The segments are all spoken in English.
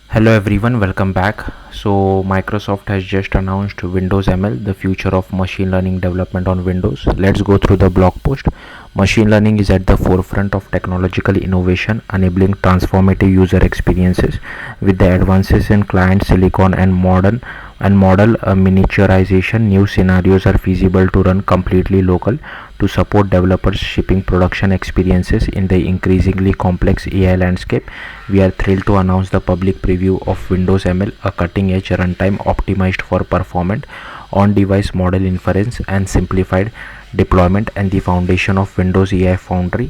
Hello everyone, welcome back. So Microsoft has just announced Windows ML, the future of machine learning development on Windows. Let's go through the blog post. Machine learning is at the forefront of technological innovation, enabling transformative user experiences. With the advances in client silicon and model miniaturization, new scenarios are feasible to run completely local to support developers shipping production experiences in the increasingly complex AI landscape. We are thrilled to announce the public preview of Windows ML, a cutting-edge runtime optimized for performant on-device model inference and simplified deployment, and the foundation of Windows AI Foundry.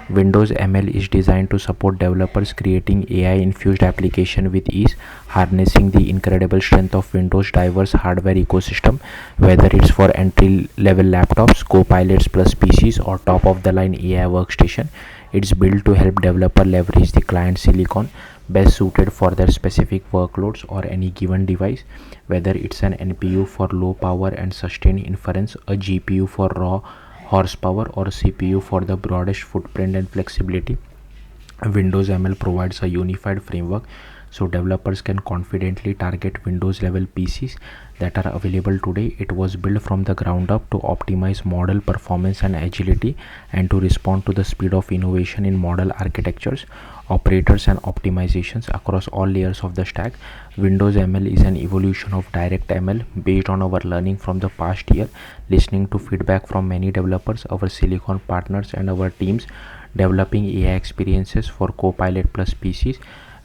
Windows ML is designed to support developers creating AI-infused applications with ease, harnessing the incredible strength of Windows' diverse hardware ecosystem. Whether it's for entry-level laptops, co-pilots plus PCs, or top-of-the-line AI workstation, it's built to help developers leverage the client silicon best suited for their specific workloads or any given device. Whether it's an NPU for low power and sustained inference, a GPU for raw horsepower, or CPU for the broadest footprint and flexibility, Windows ML provides a unified framework so developers can confidently target Windows level PCs that are available today. It was built from the ground up to optimize model performance and agility, and to respond to the speed of innovation in model architectures, operators, and optimizations across all layers of the stack. Windows ML is an evolution of Direct ML based on our learning from the past year, listening to feedback from many developers, our silicon partners, and our teams developing AI experiences for Copilot plus PCs.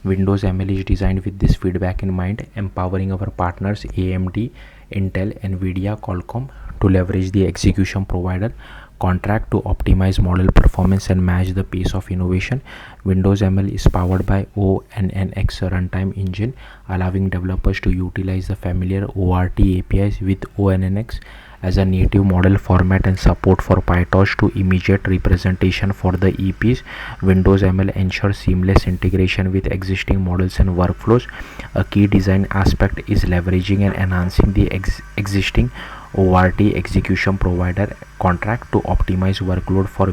Windows ML is designed with this feedback in mind, empowering our partners AMD, Intel, Nvidia, Qualcomm to leverage the execution provider contract to optimize model performance and match the pace of innovation. Windows ML is powered by ONNX runtime engine, allowing developers to utilize the familiar ORT APIs with ONNX as a native model format and support for PyTorch to immediate representation for the EPs. Windows ML ensures seamless integration with existing models and workflows. A key design aspect is leveraging and enhancing the existing ORT execution provider contract to optimize workload for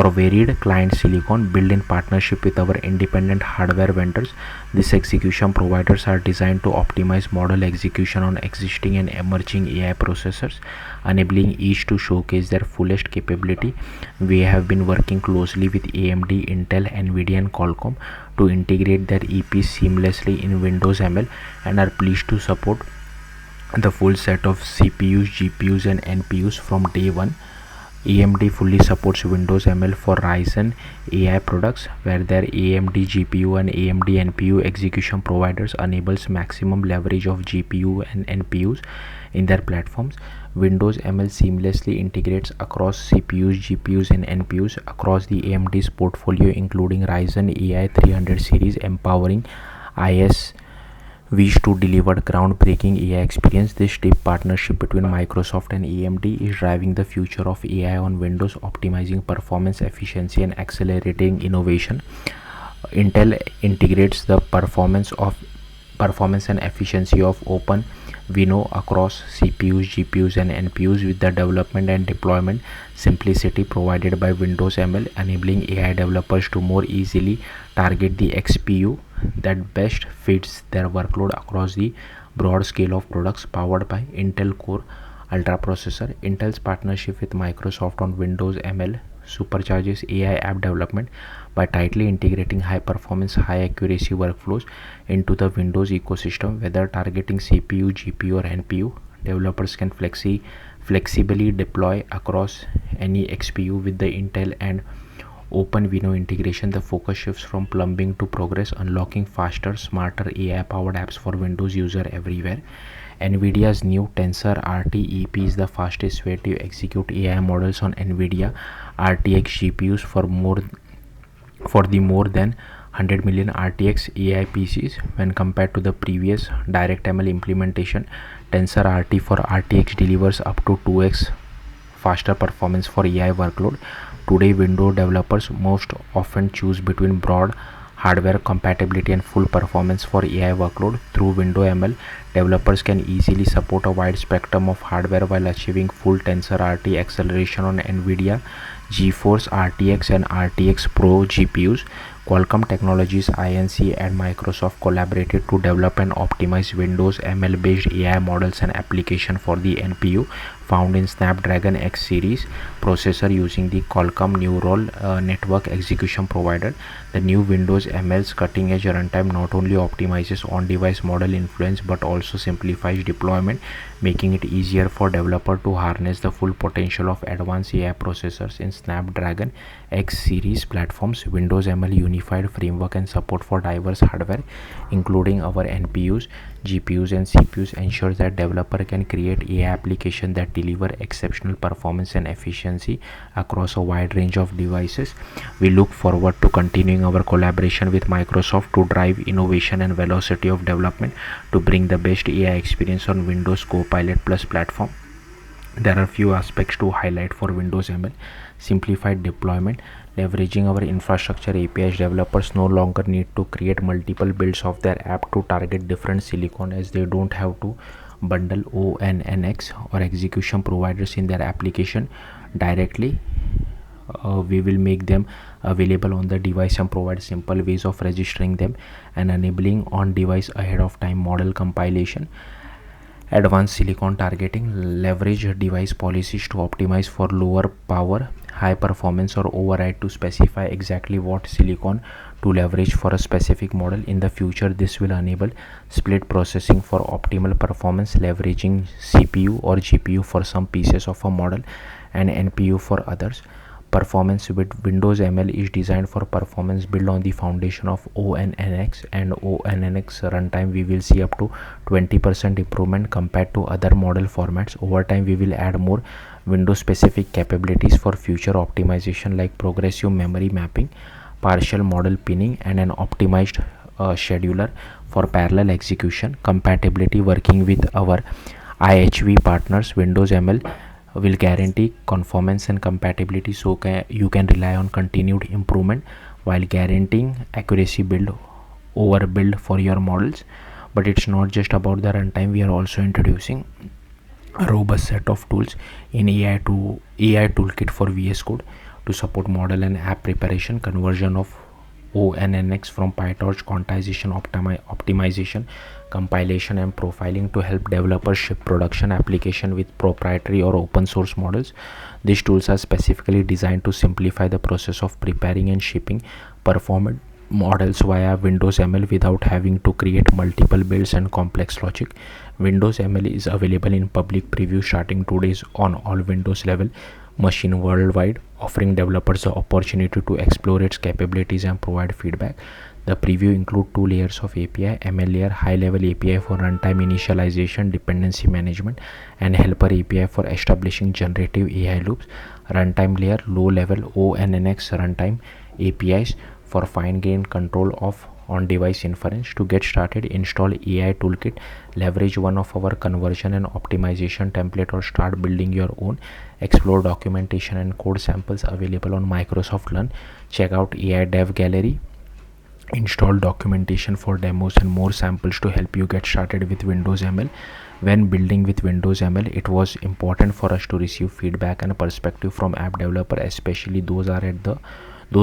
varied client silicon built in partnership with our independent hardware vendors. These execution providers are designed to optimize model execution on existing and emerging AI processors, enabling each to showcase their fullest capability. We have been working closely with AMD, Intel, Nvidia, and Qualcomm to integrate their EPs seamlessly in Windows ML and are pleased to support the full set of CPUs, GPUs, and NPUs from day one. AMD fully supports Windows ML for Ryzen AI products, where their AMD GPU and AMD NPU execution providers enables maximum leverage of GPU and NPUs in their platforms. Windows ML seamlessly integrates across CPUs, GPUs, and NPUs across the AMD's portfolio, including Ryzen AI 300 series, empowering IS wish to deliver groundbreaking AI experience. This deep partnership between Microsoft and AMD is driving the future of AI on Windows, optimizing performance, efficiency, and accelerating innovation. Intel integrates the performance and efficiency of OpenVINO across CPUs, GPUs, and NPUs with the development and deployment simplicity provided by Windows ML, enabling AI developers to more easily target the XPU that best fits their workload across the broad scale of products powered by Intel Core Ultra processor. Intel's partnership with Microsoft on Windows ML supercharges AI app development by tightly integrating high performance, high accuracy workflows into the Windows ecosystem. Whether targeting CPU, GPU, or NPU, developers can flexibly deploy across any XPU. With the Intel and OpenVINO integration, the focus shifts from plumbing to progress, unlocking faster, smarter AI-powered apps for Windows users everywhere. NVIDIA's new Tensor RT EP is the fastest way to execute AI models on NVIDIA RTX GPUs for the more than 100 million RTX AI PCs. When compared to the previous DirectML implementation, Tensor RT for RTX delivers up to 2x faster performance for AI workload. Today, Windows developers most often choose between broad hardware compatibility and full performance for AI workload. Through Windows ML, developers can easily support a wide spectrum of hardware while achieving full Tensor RT acceleration on NVIDIA GeForce RTX and RTX Pro GPUs. Qualcomm Technologies Inc. and Microsoft collaborated to develop and optimize Windows ML based AI models and application for the NPU found in Snapdragon X series processor using the Qualcomm Neural Network execution provider. The new Windows ML's cutting edge runtime not only optimizes on device model influence but also simplifies deployment, making it easier for developer to harness the full potential of advanced AI processors in Snapdragon X series platforms. Windows ML unified framework and support for diverse hardware including our NPUs, GPUs and CPUs ensures that developer can create AI applications that deliver exceptional performance and efficiency across a wide range of devices. We look forward to continuing our collaboration with Microsoft to drive innovation and velocity of development to bring the best AI experience on Windows Copilot Plus platform. There are few aspects to highlight for Windows ML. Simplified deployment. Leveraging our infrastructure APIs, developers no longer need to create multiple builds of their app to target different silicon, as they don't have to bundle ONNX or execution providers in their application directly. We will make them available on the device and provide simple ways of registering them and enabling on device ahead of time model compilation. Advanced silicon targeting. Leverage device policies to optimize for lower power, high performance or override to specify exactly what silicon to leverage for a specific model. In the future, this will enable split processing for optimal performance, leveraging CPU or GPU for some pieces of a model and NPU for others. Performance with Windows ML is designed for performance built on the foundation of ONNX and ONNX runtime. We will see up to 20% improvement compared to other model formats. Over time, we will add more Windows specific capabilities for future optimization like progressive memory mapping, partial model pinning and an optimized scheduler for parallel execution. Compatibility. Working with our IHV partners, Windows ML will guarantee conformance and compatibility, so you can rely on continued improvement while guaranteeing accuracy build over build for your models. But it's not just about the runtime. We are also introducing a robust set of tools in AI toolkit for VS Code to support model and app preparation, conversion of ONNX from PyTorch, quantization, optimization, compilation and profiling to help developers ship production application with proprietary or open source models. These tools are specifically designed to simplify the process of preparing and shipping performant models via Windows ML without having to create multiple builds and complex logic. Windows ML is available in public preview starting 2 days on all Windows level machine worldwide, offering developers the opportunity to explore its capabilities and provide feedback. The preview includes 2 layers of API: ML layer, high level API for runtime initialization, dependency management, and helper API for establishing generative AI loops. Runtime layer, low level ONNX runtime APIs for fine-grained control of on-device inference. To get started, install AI Toolkit, leverage one of our conversion and optimization template, or start building your own. Explore documentation and code samples available on Microsoft Learn. Check out AI Dev Gallery. Install documentation for demos and more samples to help you get started with Windows ML. When building with Windows ML, it was important for us to receive feedback and perspective from app developer, especially those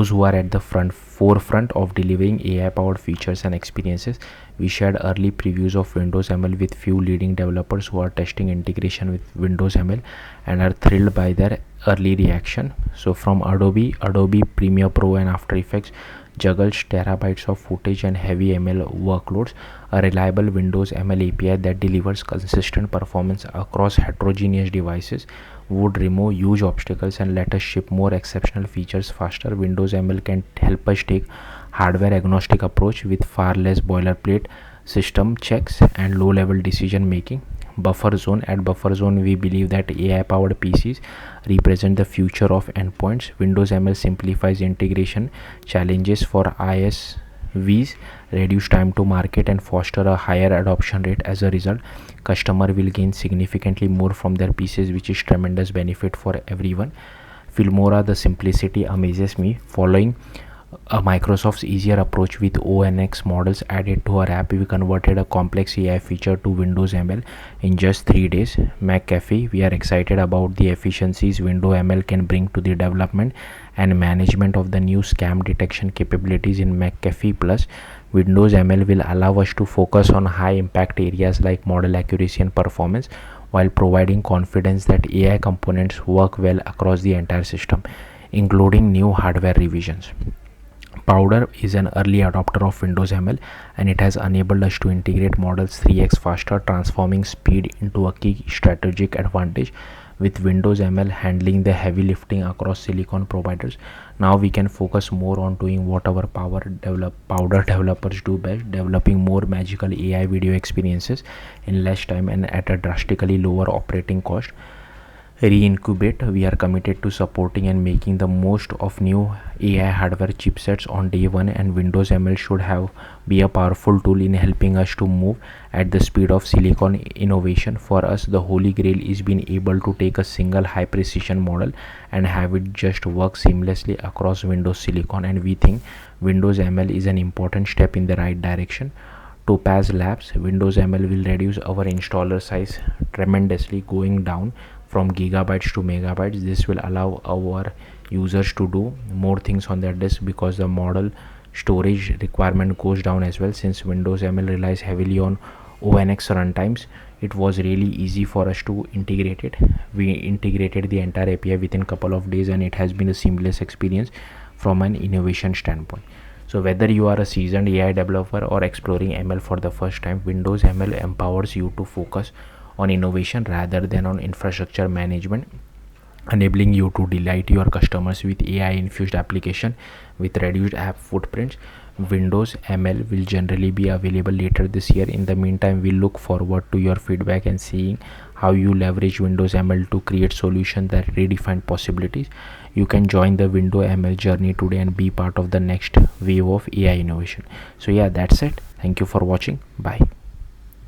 who are at the forefront of delivering AI powered features and experiences. We shared early previews of Windows ML with few leading developers who are testing integration with Windows ML and are thrilled by their early reaction. So from Adobe Premiere Pro and After Effects juggles terabytes of footage and heavy ML workloads. A reliable Windows ML API that delivers consistent performance across heterogeneous devices would remove huge obstacles and let us ship more exceptional features faster. Windows ML can help us take hardware agnostic approach with far less boilerplate system checks and low level decision making. Buffer zone. At Buffer Zone, we believe that AI powered PCs represent the future of endpoints. Windows ML simplifies integration challenges for ISVs, reduce time to market and foster a higher adoption rate. As a result, customer will gain significantly more from their PCs, which is tremendous benefit for everyone. Filmora, the simplicity amazes me. Following Microsoft's easier approach with ONX models added to our app. We converted a complex AI feature to Windows ML in just 3 days. McAfee, we are excited about the efficiencies Windows ML can bring to the development and management of the new scam detection capabilities in McAfee Plus. Windows ML will allow us to focus on high impact areas like model accuracy and performance, while providing confidence that AI components work well across the entire system, including new hardware revisions. Powder is an early adopter of Windows ML, and it has enabled us to integrate models 3x faster, transforming speed into a key strategic advantage. With Windows ML handling the heavy lifting across silicon providers, now we can focus more on doing what our Powder developers do best, developing more magical AI video experiences in less time and at a drastically lower operating cost. Reincubate, we are committed to supporting and making the most of new AI hardware chipsets on day one, and Windows ML should have be a powerful tool in helping us to move at the speed of silicon innovation. For us, the holy grail is being able to take a single high precision model and have it just work seamlessly across Windows silicon, and we think Windows ML is an important step in the right direction. Topaz Labs, Windows ML will reduce our installer size tremendously, going down from gigabytes to megabytes. This will allow our users to do more things on their disk because the model storage requirement goes down as well. Since Windows ML relies heavily on ONX runtimes, it was really easy for us to integrate it. We integrated the entire API within a couple of days, and it has been a seamless experience from an innovation standpoint. So whether you are a seasoned AI developer or exploring ML for the first time, Windows ML empowers you to focus on innovation rather than on infrastructure management, enabling you to delight your customers with AI infused application with reduced app footprints. Windows ML will generally be available later this year. In the meantime, we look forward to your feedback and seeing how you leverage Windows ML to create solutions that redefine possibilities. You can join the Windows ML journey today and be part of the next wave of AI innovation. So yeah, that's it. Thank you for watching. Bye.